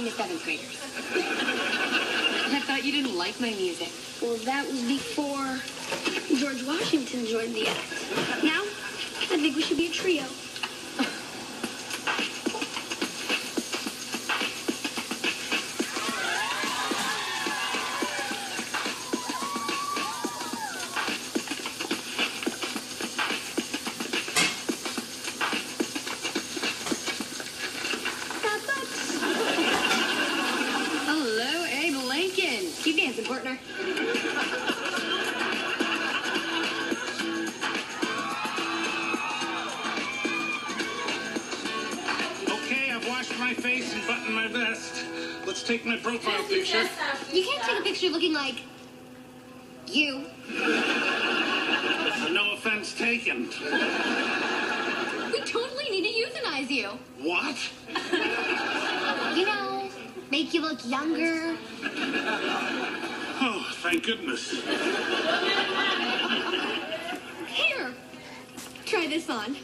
to seventh graders. I thought you didn't like my music. Well, that was before George Washington joined the act. Now, I think we should be a trio. Hello, Abe Lincoln. Keep dancing, partner. Okay, I've washed my face and buttoned my vest. Let's take my profile picture. You can't take a picture looking like you. No offense taken. We totally need to euthanize you. What? You know, make you look younger. Oh, thank goodness. Here, try this on.